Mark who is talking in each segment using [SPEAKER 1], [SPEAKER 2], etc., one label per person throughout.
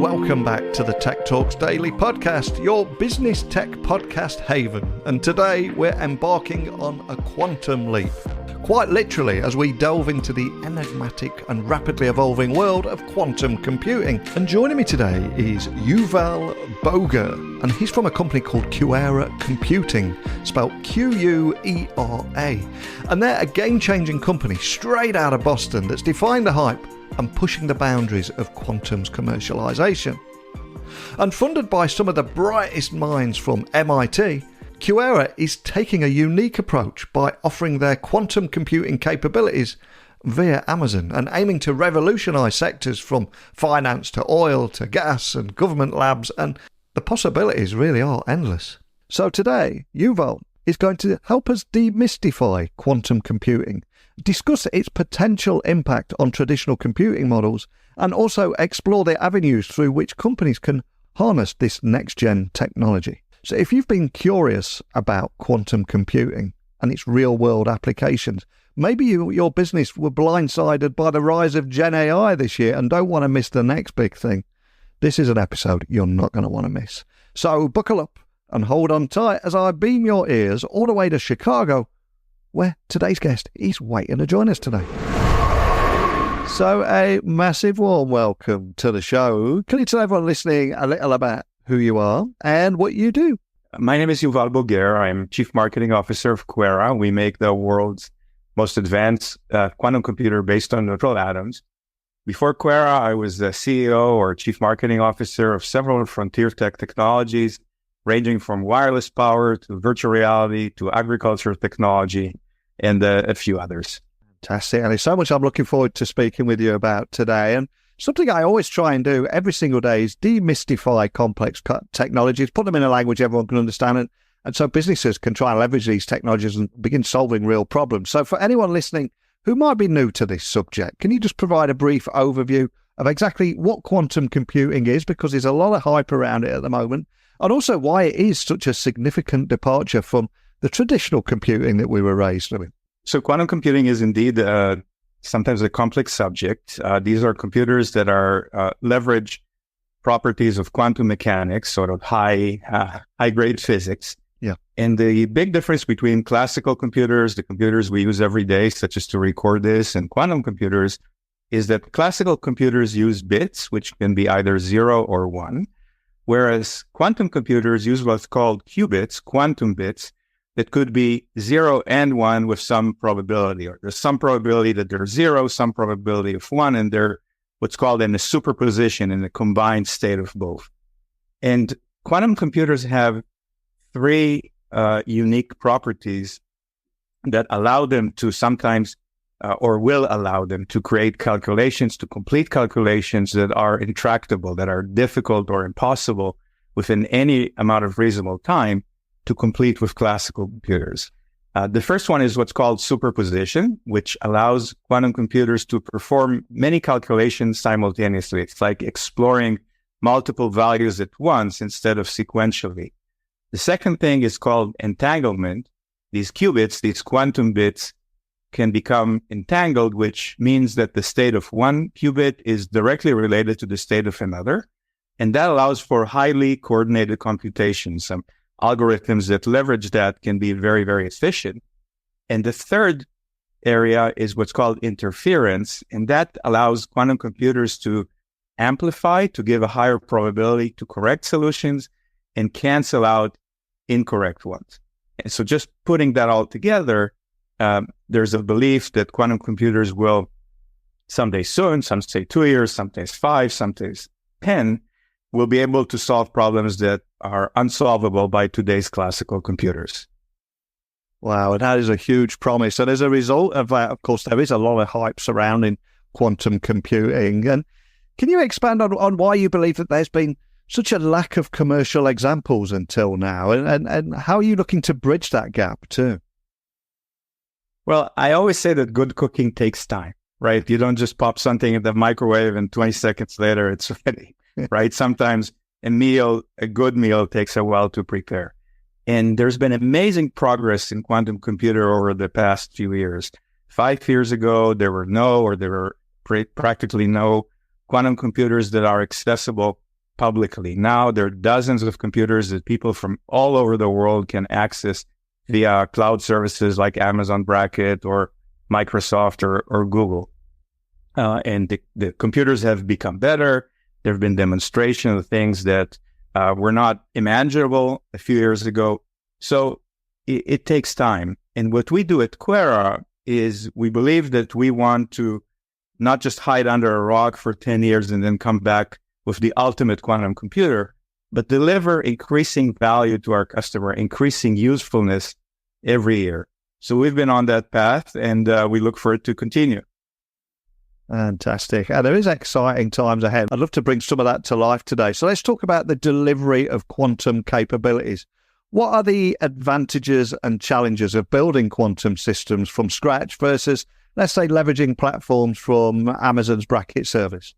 [SPEAKER 1] welcome back to the Tech Talks Daily podcast, your business tech podcast haven. And today we're embarking on a quantum leap, quite literally, as we delve into the enigmatic and rapidly evolving world of quantum computing. And joining me today is Yuval Boger, and he's from a company called QuEra Computing, spelled Q-U-E-R-A. And they're a game-changing company straight out of Boston that's defying the hype and pushing the boundaries of quantum's commercialization. And funded by some of the brightest minds from MIT, QuEra is taking a unique approach by offering their quantum computing capabilities via Amazon and aiming to revolutionize sectors from finance to oil to gas and government labs, and the possibilities really are endless. So today, Yuval is going to help us demystify quantum computing, discuss its potential impact on traditional computing models, and also explore the avenues through which companies can harness this next-gen technology. So if you've been curious about quantum computing and its real-world applications, maybe your business were blindsided by the rise of Gen AI this year and don't want to miss the next big thing, this is an episode you're not going to want to miss. So buckle up and hold on tight as I beam your ears all the way to Chicago, where today's guest is waiting to join us today. So a massive warm welcome to the show. Can you tell everyone listening a little about who you are and what you do?
[SPEAKER 2] My name is Yuval Boger. I'm Chief Marketing Officer of QuEra. We make the world's most advanced quantum computer based on neutral atoms. Before QuEra, I was the CEO or Chief Marketing Officer of several frontier tech technologies, ranging from wireless power to virtual reality to agriculture technology and a few others.
[SPEAKER 1] Fantastic. And there's so much I'm looking forward to speaking with you about today. And something I always try and do every single day is demystify complex technologies, put them in a language everyone can understand, and so businesses can try and leverage these technologies and begin solving real problems. So for anyone listening who might be new to this subject, can you just provide a brief overview of exactly what quantum computing is, because there's a lot of hype around it at the moment, and also why it is such a significant departure from the traditional computing that we were raised with?
[SPEAKER 2] So quantum computing is indeed sometimes a complex subject. These are computers that are leverage properties of quantum mechanics, sort of high-grade physics.
[SPEAKER 1] Yeah.
[SPEAKER 2] And the big difference between classical computers, the computers we use every day, such as to record this, and quantum computers, is that classical computers use bits, which can be either 0 or 1, whereas quantum computers use what's called qubits, quantum bits, that could be 0 and 1 with some probability, or there's some probability that they're 0, some probability of 1, and they're what's called in a superposition, in a combined state of both. And quantum computers have three unique properties that allow them to sometimes, or will allow them to create calculations, to complete calculations that are intractable, that are difficult or impossible within any amount of reasonable time to complete with classical computers. The first one is what's called superposition, which allows quantum computers to perform many calculations simultaneously. It's like exploring multiple values at once instead of sequentially. The second thing is called entanglement. These qubits, these quantum bits, can become entangled, which means that the state of one qubit is directly related to the state of another. And that allows for highly coordinated computations. Some algorithms that leverage that can be very, very efficient. And the third area is what's called interference, and that allows quantum computers to amplify, to give a higher probability to correct solutions and cancel out incorrect ones. And so just putting that all together, there's a belief that quantum computers will someday soon, some say 2 years, some say 5, some say 10, will be able to solve problems that are unsolvable by today's classical computers.
[SPEAKER 1] Wow, and that is a huge promise. And as a result of that, of course, there is a lot of hype surrounding quantum computing. And can you expand on why you believe that there's been such a lack of commercial examples until now? And how are you looking to bridge that gap too?
[SPEAKER 2] Well, I always say that good cooking takes time, right? You don't just pop something in the microwave and 20 seconds later it's ready, right? Sometimes a good meal takes a while to prepare. And there's been amazing progress in quantum computer over the past few years. 5 years ago, there were practically no quantum computers that are accessible publicly. Now there are dozens of computers that people from all over the world can access via cloud services like Amazon Bracket or Microsoft or Google. And the computers have become better. There have been demonstrations of things that were not imaginable a few years ago. So it takes time. And what we do at QuEra is we believe that we want to not just hide under a rock for 10 years and then come back with the ultimate quantum computer, but deliver increasing value to our customer, increasing usefulness every year. So we've been on that path, and we look for it to continue.
[SPEAKER 1] Fantastic. There is exciting times ahead. I'd love to bring some of that to life today. So let's talk about the delivery of quantum capabilities. What are the advantages and challenges of building quantum systems from scratch versus, let's say, leveraging platforms from Amazon's Bracket service?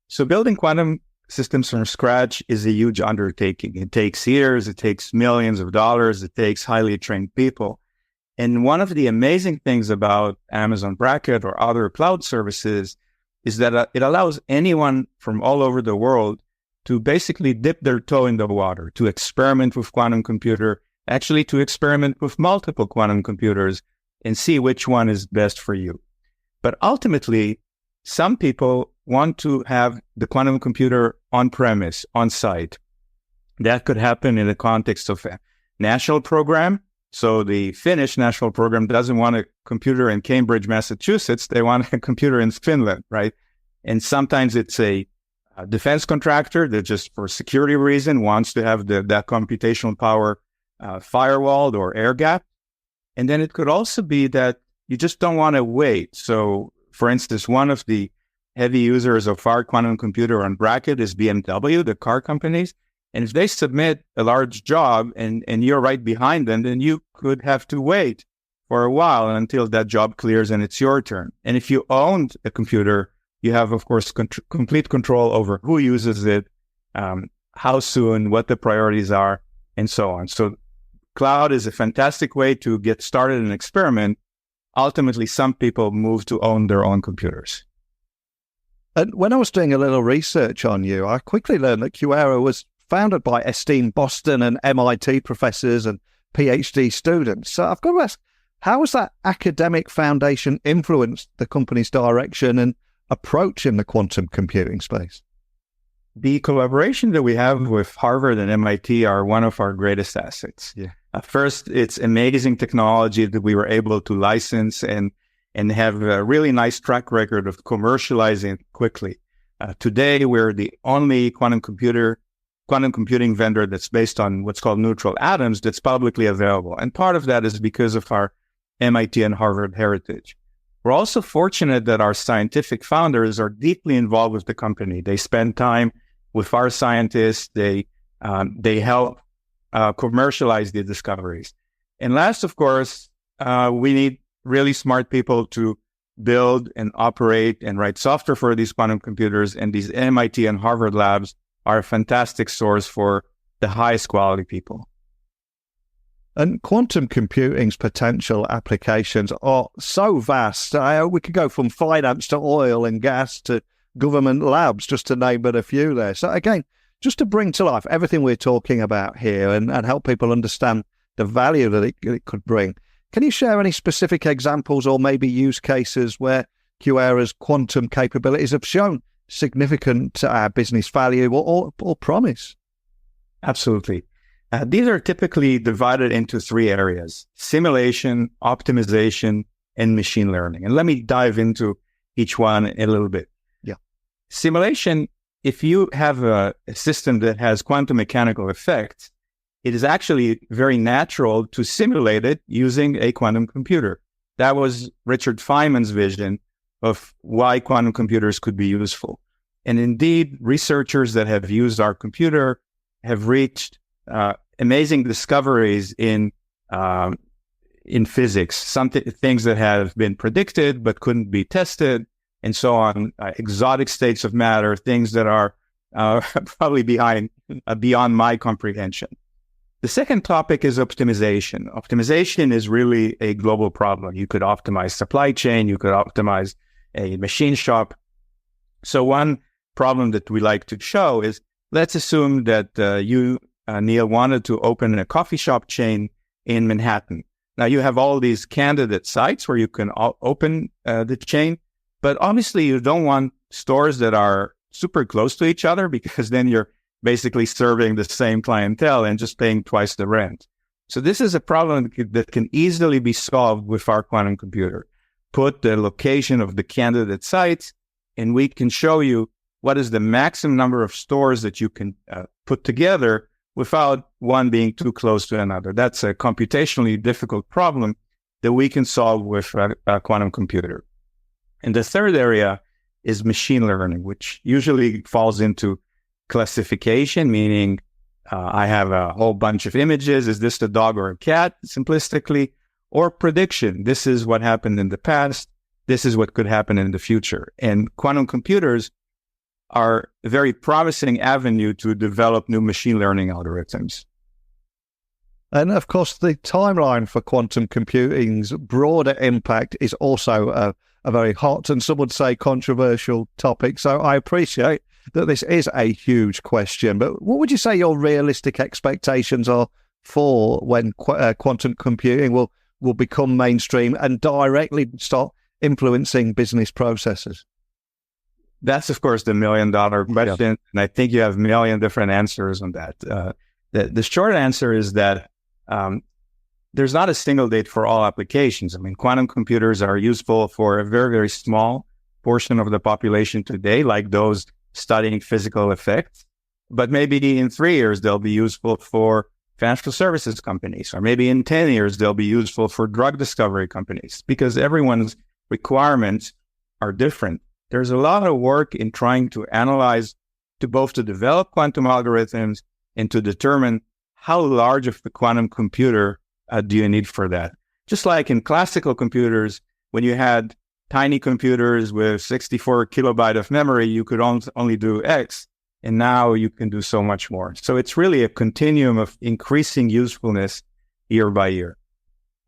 [SPEAKER 2] So building quantum systems from scratch is a huge undertaking. It takes years, it takes millions of dollars, it takes highly trained people. And one of the amazing things about Amazon Bracket or other cloud services is that it allows anyone from all over the world to basically dip their toe in the water, to experiment with quantum computer, actually to experiment with multiple quantum computers and see which one is best for you. But ultimately, some people want to have the quantum computer on-premise, on-site. That could happen in the context of a national program. So the Finnish national program doesn't want a computer in Cambridge, Massachusetts. They want a computer in Finland, right? And sometimes it's a defense contractor that just for security reason wants to have that computational power firewalled or air-gapped. And then it could also be that you just don't want to wait. So, for instance, one of the heavy users of our quantum computer on Bracket is BMW, the car companies. And if they submit a large job and you're right behind them, then you could have to wait for a while until that job clears and it's your turn. And if you owned a computer, you have, of course, complete control over who uses it, how soon, what the priorities are, and so on. So cloud is a fantastic way to get started and experiment. Ultimately, some people move to own their own computers.
[SPEAKER 1] And when I was doing a little research on you, I quickly learned that QuEra was founded by esteemed Boston and MIT professors and PhD students. So I've got to ask, how has that academic foundation influenced the company's direction and approach in the quantum computing space?
[SPEAKER 2] The collaboration that we have with Harvard and MIT are one of our greatest assets.
[SPEAKER 1] Yeah.
[SPEAKER 2] First, it's amazing technology that we were able to license and have a really nice track record of commercializing quickly. Today, we're the only quantum computing vendor that's based on what's called neutral atoms that's publicly available. And part of that is because of our MIT and Harvard heritage. We're also fortunate that our scientific founders are deeply involved with the company. They spend time with our scientists. They help commercialize the discoveries. And last, of course, we need really smart people to build and operate and write software for these quantum computers. And these MIT and Harvard labs are a fantastic source for the highest quality people.
[SPEAKER 1] And quantum computing's potential applications are so vast. We could go from finance to oil and gas to government labs, just to name but a few there. So again, just to bring to life everything we're talking about here and help people understand the value that it could bring, can you share any specific examples or maybe use cases where QuEra's quantum capabilities have shown significant business value or promise?
[SPEAKER 2] Absolutely. These are typically divided into three areas: simulation, optimization, and machine learning. And let me dive into each one a little bit.
[SPEAKER 1] Yeah.
[SPEAKER 2] Simulation, if you have a system that has quantum mechanical effects, it is actually very natural to simulate it using a quantum computer. That was Richard Feynman's vision of why quantum computers could be useful. And indeed, researchers that have used our computer have reached amazing discoveries in physics, things that have been predicted but couldn't be tested, and so on. Exotic states of matter, things that are probably beyond my comprehension. The second topic is optimization. Optimization is really a global problem. You could optimize supply chain, you could optimize a machine shop. So one problem that we like to show is, let's assume that you, Neil, wanted to open a coffee shop chain in Manhattan. Now you have all these candidate sites where you can open the chain, but obviously you don't want stores that are super close to each other, because then you're basically serving the same clientele and just paying twice the rent. So this is a problem that can easily be solved with our quantum computer. Put the location of the candidate sites, and we can show you what is the maximum number of stores that you can put together without one being too close to another. That's a computationally difficult problem that we can solve with a quantum computer. And the third area is machine learning, which usually falls into classification, meaning I have a whole bunch of images. Is this a dog or a cat, simplistically? Or prediction. This is what happened in the past. This is what could happen in the future. And quantum computers are a very promising avenue to develop new machine learning algorithms.
[SPEAKER 1] And of course, the timeline for quantum computing's broader impact is also a very hot and some would say controversial topic. So I appreciate that this is a huge question, but what would you say your realistic expectations are for when quantum computing will become mainstream and directly start influencing business processes?
[SPEAKER 2] That's, of course, the $1 million question. Yeah. And I think you have a million different answers on that. The short answer is that there's not a single date for all applications. I mean, quantum computers are useful for a very, very small portion of the population today, like those studying physical effects. But maybe in 3 years, they'll be useful for financial services companies, or maybe in 10 years, they'll be useful for drug discovery companies, because everyone's requirements are different. There's a lot of work in trying to analyze, to both to develop quantum algorithms and to determine how large of the quantum computer do you need for that. Just like in classical computers, when you had tiny computers with 64 kilobyte of memory, you could only do X, and now you can do so much more. So it's really a continuum of increasing usefulness year by year.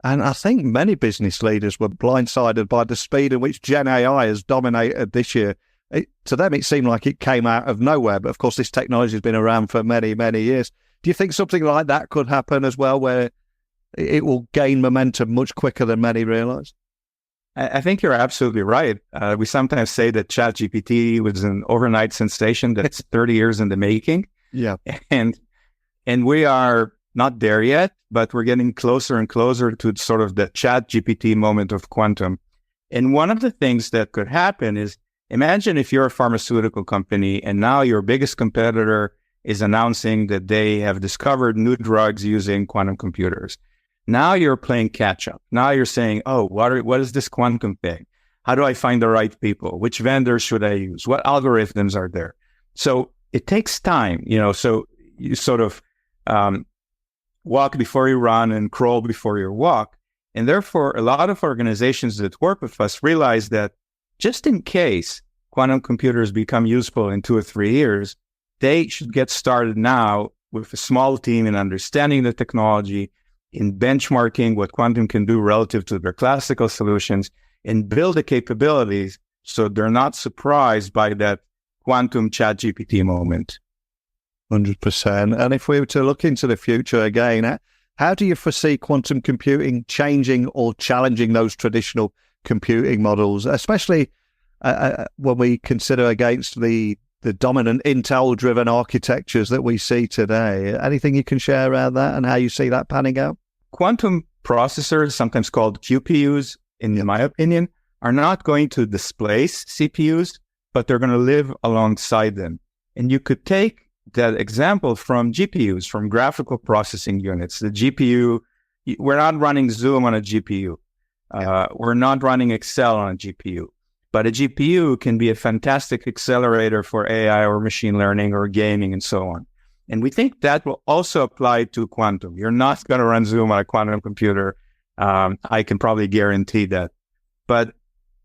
[SPEAKER 1] And I think many business leaders were blindsided by the speed in which Gen AI has dominated this year. To them, it seemed like it came out of nowhere. But of course, this technology has been around for many, many years. Do you think something like that could happen as well, where it will gain momentum much quicker than many realize?
[SPEAKER 2] I think you're absolutely right. We sometimes say that ChatGPT was an overnight sensation that's 30 years in the making.
[SPEAKER 1] Yeah.
[SPEAKER 2] And we are not there yet, but we're getting closer and closer to sort of the ChatGPT moment of quantum. And one of the things that could happen is, imagine if you're a pharmaceutical company and now your biggest competitor is announcing that they have discovered new drugs using quantum computers. Now you're playing catch up. Now you're saying, oh, what is this quantum thing? How do I find the right people? Which vendors should I use? What algorithms are there? So it takes time, so you sort of walk before you run and crawl before you walk. And therefore, a lot of organizations that work with us realize that just in case quantum computers become useful in 2 or 3 years, they should get started now with a small team in understanding the technology, in benchmarking what quantum can do relative to their classical solutions, and build the capabilities so they're not surprised by that quantum ChatGPT moment.
[SPEAKER 1] 100%. And if we were to look into the future again, how do you foresee quantum computing changing or challenging those traditional computing models, especially when we consider against the dominant Intel-driven architectures that we see today? Anything you can share around that and how you see that panning out?
[SPEAKER 2] Quantum processors, sometimes called QPUs, in my opinion, are not going to displace CPUs, but they're going to live alongside them. And you could take that example from GPUs, from graphical processing units. The GPU, we're not running Zoom on a GPU. We're not running Excel on a GPU. But a GPU can be a fantastic accelerator for AI or machine learning or gaming and so on. And we think that will also apply to quantum. You're not going to run Zoom on a quantum computer. I can probably guarantee that. But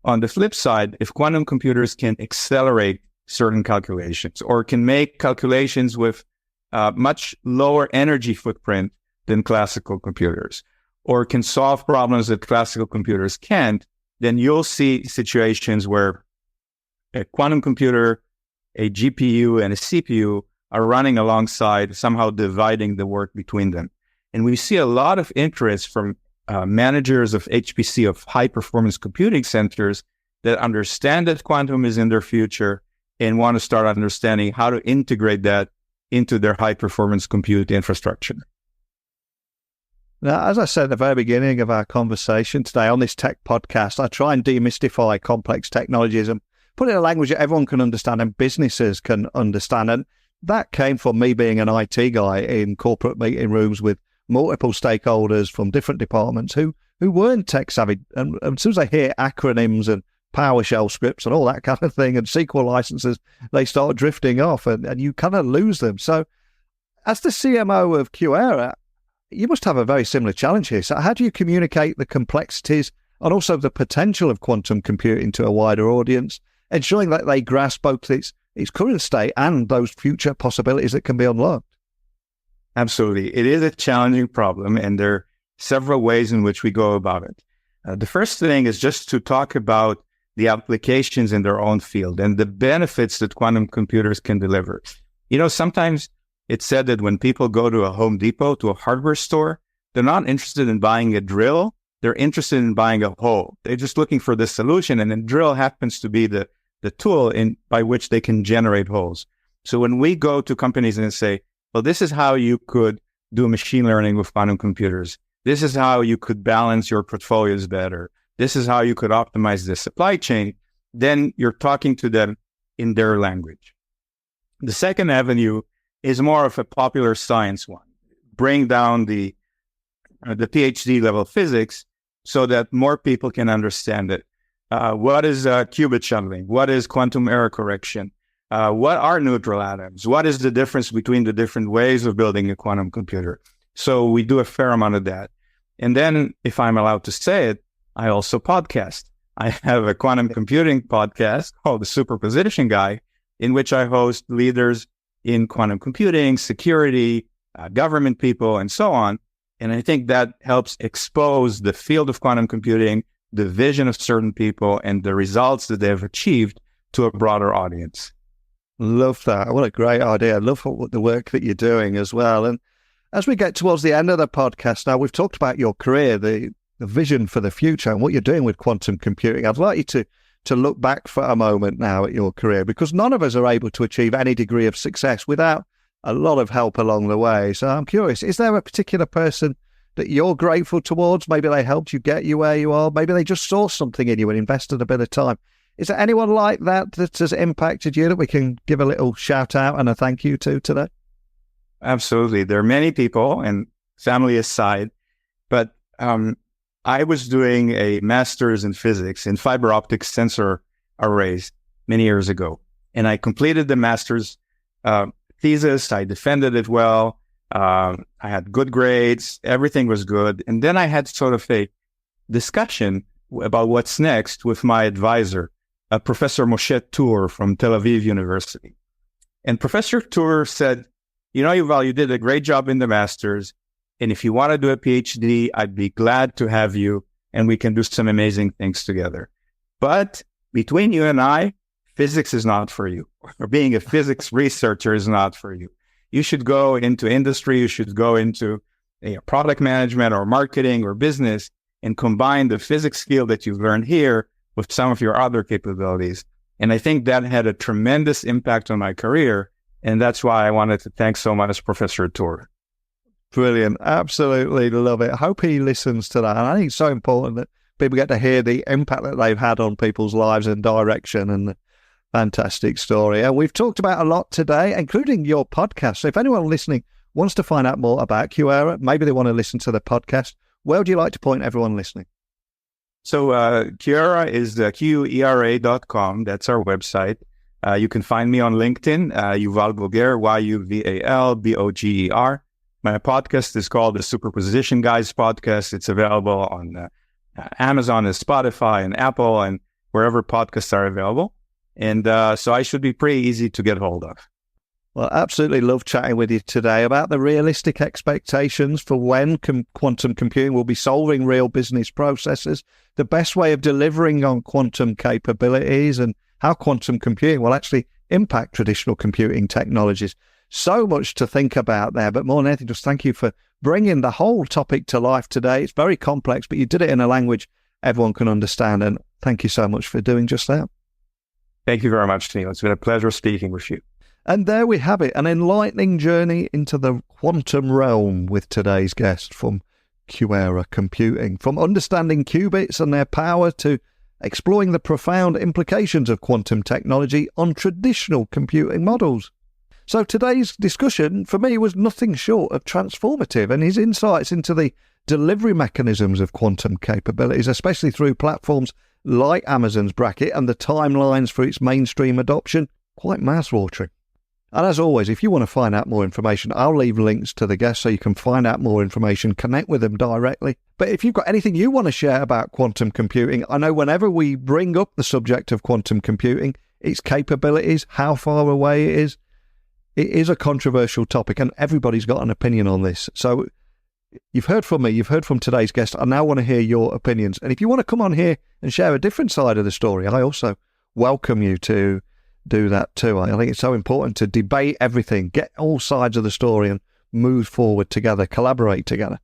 [SPEAKER 2] on the flip side, if quantum computers can accelerate certain calculations or can make calculations with much lower energy footprint than classical computers, or can solve problems that classical computers can't, then you'll see situations where a quantum computer a GPU and a CPU are running alongside, somehow dividing the work between them. And we see a lot of interest from managers of HPC, of high-performance computing centers, that understand that quantum is in their future and want to start understanding how to integrate that into their high-performance compute infrastructure.
[SPEAKER 1] Now, as I said at the very beginning of our conversation today on this tech podcast, I try and demystify complex technologies and put it in a language that everyone can understand and businesses can understand. And that came from me being an IT guy in corporate meeting rooms with multiple stakeholders from different departments who weren't tech savvy. And as soon as they hear acronyms and PowerShell scripts and all that kind of thing and SQL licenses, they start drifting off and you kind of lose them. So as the CMO of QuEra, you must have a very similar challenge here. So how do you communicate the complexities and also the potential of quantum computing to a wider audience, ensuring that they grasp both its current state and those future possibilities that can be unlocked?
[SPEAKER 2] Absolutely. It is a challenging problem, and there are several ways in which we go about it. The first thing is just to talk about the applications in their own field and the benefits that quantum computers can deliver. Sometimes it's said that when people go to a Home Depot, to a hardware store, they're not interested in buying a drill. They're interested in buying a hole. They're just looking for the solution, and a drill happens to be the tool by which they can generate holes. So when we go to companies and say, well, this is how you could do machine learning with quantum computers. This is how you could balance your portfolios better. This is how you could optimize the supply chain. Then you're talking to them in their language. The second avenue is more of a popular science one. Bring down the PhD level physics so that more people can understand it. What is qubit shuttling? What is quantum error correction? What are neutral atoms? What is the difference between the different ways of building a quantum computer? So we do a fair amount of that. And then, if I'm allowed to say it, I also podcast. I have a quantum computing podcast called The Superposition Guy, in which I host leaders in quantum computing, security, government people, and so on. And I think that helps expose the field of quantum computing, the vision of certain people, and the results that they've achieved to a broader audience.
[SPEAKER 1] Love that. What a great idea. I love the work that you're doing as well. And as we get towards the end of the podcast now, we've talked about your career, the vision for the future and what you're doing with quantum computing. I'd like you to look back for a moment now at your career, because none of us are able to achieve any degree of success without a lot of help along the way. So I'm curious, is there a particular person that you're grateful towards? Maybe they helped you get you where you are. Maybe they just saw something in you and invested a bit of time. Is there anyone like that has impacted you that we can give a little shout out and a thank you to today?
[SPEAKER 2] Absolutely. There are many people, and family aside, but I was doing a master's in physics in fiber optic sensor arrays many years ago. And I completed the master's thesis. I defended it well. I had good grades. Everything was good. And then I had sort of a discussion about what's next with my advisor, Professor Moshe Tur from Tel Aviv University. And Professor Tur said, Yuval, you did a great job in the master's. And if you want to do a PhD, I'd be glad to have you, and we can do some amazing things together. But between you and I, physics is not for you, or being a physics researcher is not for you. You should go into industry. You should go into product management or marketing or business and combine the physics skill that you've learned here with some of your other capabilities. And I think that had a tremendous impact on my career. And that's why I wanted to thank so much Professor Tur.
[SPEAKER 1] Brilliant. Absolutely love it. I hope he listens to that. And I think it's so important that people get to hear the impact that they've had on people's lives and direction, and the fantastic story. And we've talked about a lot today, including your podcast. So if anyone listening wants to find out more about QuEra, maybe they want to listen to the podcast, where would you like to point everyone listening?
[SPEAKER 2] So QuEra is QuEra.com. That's our website. You can find me on LinkedIn, Yuval Boger, Yuvalboger. My podcast is called The Superposition Guys Podcast. It's available on Amazon and Spotify and Apple and wherever podcasts are available. And so I should be pretty easy to get hold of.
[SPEAKER 1] Well, absolutely love chatting with you today about the realistic expectations for when quantum computing will be solving real business processes, the best way of delivering on quantum capabilities, and how quantum computing will actually impact traditional computing technologies. So much to think about there, but more than anything, just thank you for bringing the whole topic to life today. It's very complex, but you did it in a language everyone can understand, and thank you so much for doing just that.
[SPEAKER 2] Thank you very much, Neil. It's been a pleasure speaking with you.
[SPEAKER 1] And there we have it, an enlightening journey into the quantum realm with today's guest from QuEra's Computing. From understanding qubits and their power to exploring the profound implications of quantum technology on traditional computing models. So today's discussion for me was nothing short of transformative, and his insights into the delivery mechanisms of quantum capabilities, especially through platforms like Amazon's Bracket and the timelines for its mainstream adoption, quite mouth-watering. And as always, if you want to find out more information, I'll leave links to the guests so you can find out more information, connect with them directly. But if you've got anything you want to share about quantum computing, I know whenever we bring up the subject of quantum computing, its capabilities, how far away it is a controversial topic, and everybody's got an opinion on this. So you've heard from me, you've heard from today's guest. I now want to hear your opinions. And if you want to come on here and share a different side of the story, I also welcome you to do that too. I think it's so important to debate everything, get all sides of the story and move forward together, collaborate together.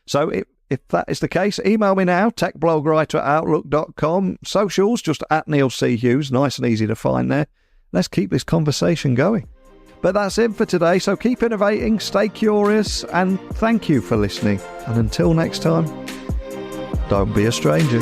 [SPEAKER 1] So if that is the case, email me now, techblogwriter@outlook.com. Socials, just @NeilC.Hughes, nice and easy to find there. Let's keep this conversation going. But that's it for today, so keep innovating, stay curious, and thank you for listening. And until next time, don't be a stranger.